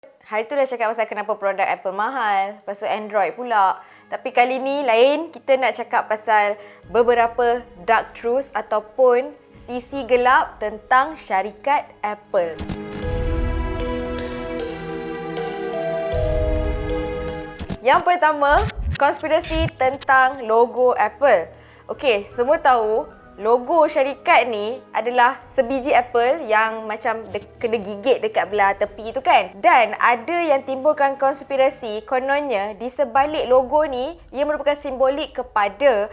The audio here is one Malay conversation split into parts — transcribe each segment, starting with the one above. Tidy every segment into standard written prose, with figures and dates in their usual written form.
Hari tu dah cakap pasal kenapa produk Apple mahal. Lepas tu Android pula. Tapi kali ni lain, kita nak cakap pasal beberapa dark truth ataupun sisi gelap tentang syarikat Apple. Yang pertama, konspirasi tentang logo Apple. Okey, semua tahu logo syarikat ni adalah sebiji apple yang macam kena gigit dekat belah tepi tu kan. Dan ada yang timbulkan konspirasi kononnya di sebalik logo ni ia merupakan simbolik kepada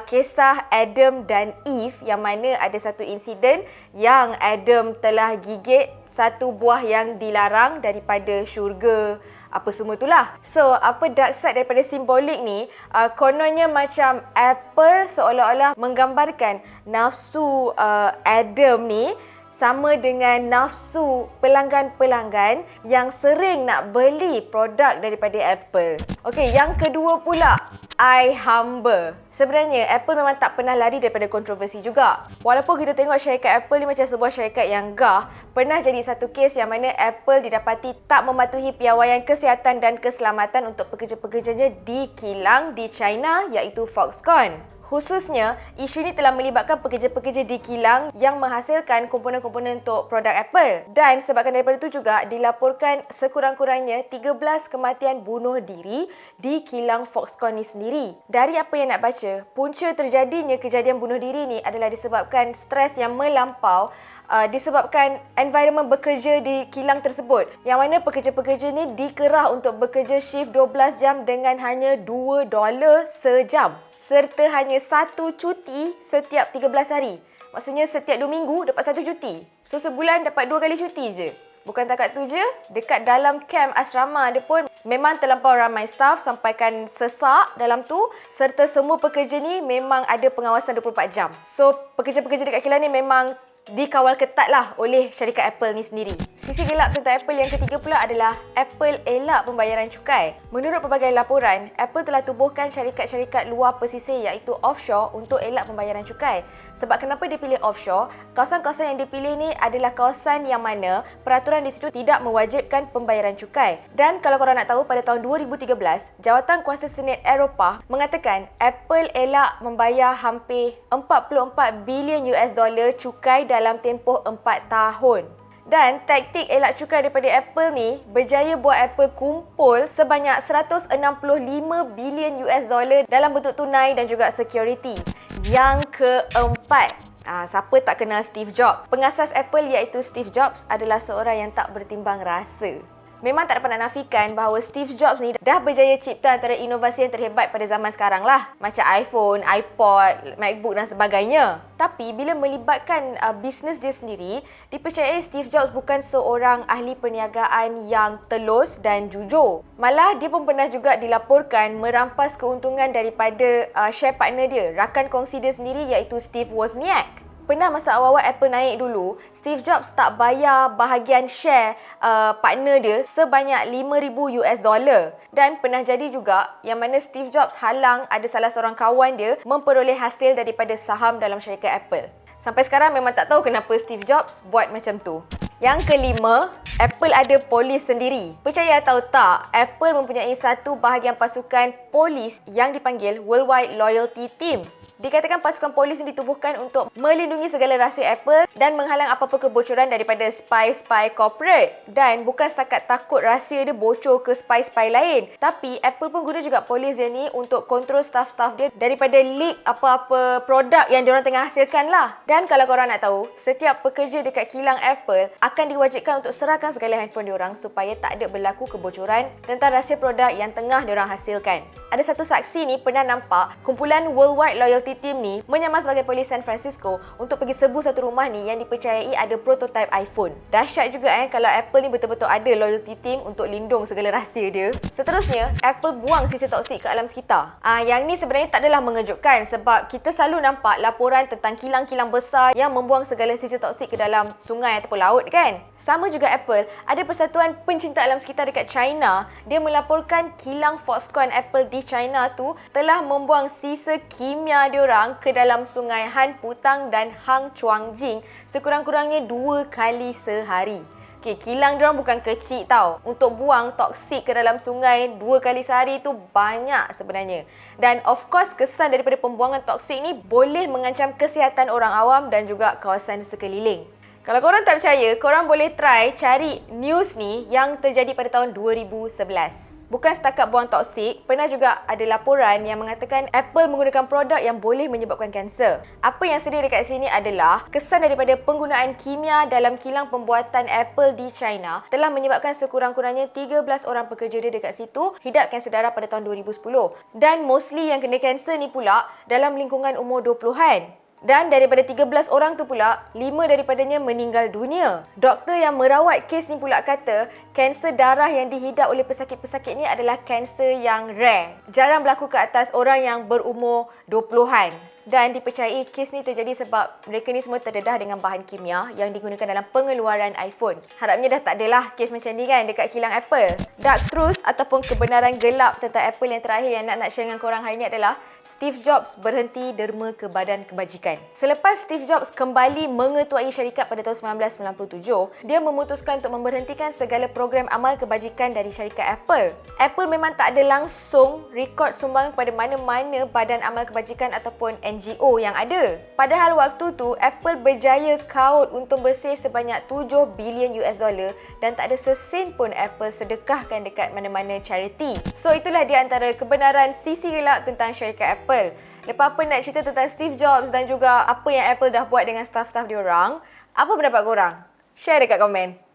kisah Adam dan Eve, yang mana ada satu insiden yang Adam telah gigit satu buah yang dilarang daripada syurga, apa semua itulah. So, apa dark side daripada simbolik ni, kononnya macam Apple seolah-olah menggambarkan nafsu Adam ni sama dengan nafsu pelanggan-pelanggan yang sering nak beli produk daripada Apple. Okey, yang kedua pula, I humble. Sebenarnya Apple memang tak pernah lari daripada kontroversi juga. Walaupun kita tengok syarikat Apple ni macam sebuah syarikat yang gah, pernah jadi satu kes yang mana Apple didapati tak mematuhi piawaian kesihatan dan keselamatan untuk pekerja-pekerjanya di kilang di China, iaitu Foxconn. Khususnya, isu ini telah melibatkan pekerja-pekerja di kilang yang menghasilkan komponen-komponen untuk produk Apple. Dan sebabkan daripada itu juga dilaporkan sekurang-kurangnya 13 kematian bunuh diri di kilang Foxconn ni sendiri. Dari apa yang nak baca, punca terjadinya kejadian bunuh diri ni adalah disebabkan stres yang melampau disebabkan environment bekerja di kilang tersebut, yang mana pekerja-pekerja ni dikerah untuk bekerja shift 12 jam dengan hanya $2 sejam, serta hanya satu cuti setiap 13 hari. Maksudnya setiap 2 minggu dapat satu cuti. So sebulan dapat 2 kali cuti je. Bukan takat tu je, dekat dalam kamp asrama dia pun memang terlampau ramai staff sampaikan sesak dalam tu, serta semua pekerja ni memang ada pengawasan 24 jam. So pekerja-pekerja dekat kilang ni memang dikawal ketat lah oleh syarikat Apple ni sendiri. Sisi gelap tentang Apple yang ketiga pula adalah Apple elak pembayaran cukai. Menurut pelbagai laporan, Apple telah tubuhkan syarikat-syarikat luar pesisir iaitu offshore untuk elak pembayaran cukai. Sebab kenapa dia pilih offshore? Kawasan-kawasan yang dipilih ni adalah kawasan yang mana peraturan di situ tidak mewajibkan pembayaran cukai. Dan kalau korang nak tahu, pada tahun 2013, Jawatan Kuasa Senat Eropah mengatakan Apple elak membayar hampir 44 bilion US dollar cukai dalam tempoh 4 tahun. Dan taktik elak cukai daripada Apple ni berjaya buat Apple kumpul sebanyak 165 bilion US dollar dalam bentuk tunai dan juga security. Yang keempat, siapa tak kenal Steve Jobs? Pengasas Apple iaitu Steve Jobs adalah seorang yang tak bertimbang rasa. Memang tak dapat nak nafikan bahawa Steve Jobs ni dah berjaya cipta antara inovasi yang terhebat pada zaman sekarang lah. Macam iPhone, iPod, MacBook dan sebagainya. Tapi bila melibatkan bisnes dia sendiri, dipercayai Steve Jobs bukan seorang ahli perniagaan yang telus dan jujur. Malah dia pun pernah juga dilaporkan merampas keuntungan daripada share partner dia, rakan kongsi dia sendiri iaitu Steve Wozniak. Pernah masa awal-awal Apple naik dulu, Steve Jobs tak bayar bahagian share partner dia sebanyak 5,000 US dollar. Dan pernah jadi juga yang mana Steve Jobs halang ada salah seorang kawan dia memperoleh hasil daripada saham dalam syarikat Apple. Sampai sekarang memang tak tahu kenapa Steve Jobs buat macam tu. Yang kelima, Apple ada polis sendiri. Percaya atau tak, Apple mempunyai satu bahagian pasukan polis yang dipanggil Worldwide Loyalty Team. Dikatakan pasukan polis ini ditubuhkan untuk melindungi segala rahsia Apple dan menghalang apa-apa kebocoran daripada spy-spy corporate. Dan bukan setakat takut rahsia dia bocor ke spy-spy lain, tapi Apple pun guna juga polis dia ni untuk kontrol staff-staff dia daripada leak apa-apa produk yang diorang tengah hasilkan lah. Dan kalau korang nak tahu, setiap pekerja dekat kilang Apple akan diwajibkan untuk serahkan segala handphone diorang supaya tak ada berlaku kebocoran tentang rahsia produk yang tengah diorang hasilkan. Ada satu saksi ni pernah nampak kumpulan Worldwide Loyalty Team ni menyamar sebagai polis San Francisco untuk pergi serbu satu rumah ni yang dipercayai ada prototype iPhone. Dahsyat juga kalau Apple ni betul-betul ada loyalty team untuk lindung segala rahsia dia. Seterusnya, Apple buang sisa toksik ke alam sekitar. Yang ni sebenarnya tak adalah mengejutkan sebab kita selalu nampak laporan tentang kilang-kilang besar yang membuang segala sisa toksik ke dalam sungai ataupun laut kan. Sama juga Apple, ada persatuan pencinta alam sekitar dekat China, dia melaporkan kilang Foxconn Apple di China tu telah membuang sisa kimia diorang ke dalam sungai Han Putang dan Hang Chuangjing sekurang-kurangnya 2 kali sehari. Okay, kilang diorang bukan kecil tau. Untuk buang toksik ke dalam sungai 2 kali sehari tu banyak sebenarnya. Dan of course, kesan daripada pembuangan toksik ni boleh mengancam kesihatan orang awam dan juga kawasan sekeliling. Kalau korang tak percaya, korang boleh try cari news ni yang terjadi pada tahun 2011. Bukan setakat buang toksik, pernah juga ada laporan yang mengatakan Apple menggunakan produk yang boleh menyebabkan kanser. Apa yang sedia dekat sini adalah kesan daripada penggunaan kimia dalam kilang pembuatan Apple di China telah menyebabkan sekurang-kurangnya 13 orang pekerja dia dekat situ hidap kanser darah pada tahun 2010. Dan mostly yang kena kanser ni pula dalam lingkungan umur 20-an. Dan daripada 13 orang tu pula, 5 daripadanya meninggal dunia. Doktor yang merawat kes ni pula kata, kanser darah yang dihidap oleh pesakit-pesakit ni adalah kanser yang rare. Jarang berlaku ke atas orang yang berumur 20-an. Dan dipercayai kes ni terjadi sebab mereka ni semua terdedah dengan bahan kimia yang digunakan dalam pengeluaran iPhone. Harapnya dah tak adalah kes macam ni kan dekat kilang Apple. Dark truth ataupun kebenaran gelap tentang Apple yang terakhir yang nak share dengan korang hari ni adalah Steve Jobs berhenti derma ke badan kebajikan. Selepas Steve Jobs kembali mengetuai syarikat pada tahun 1997, dia memutuskan untuk memberhentikan segala program amal kebajikan dari syarikat Apple. Apple memang tak ada langsung rekod sumbangan kepada mana-mana badan amal kebajikan ataupun NGO yang ada. Padahal waktu tu Apple berjaya kaut untung bersih sebanyak 7 bilion US dollar dan tak ada sesen pun Apple sedekahkan dekat mana-mana charity. So itulah di antara kebenaran sisi gelap tentang syarikat Apple. Lepas apa nak cerita tentang Steve Jobs dan juga apa yang Apple dah buat dengan staff-staff diorang, apa pendapat korang? Share dekat komen.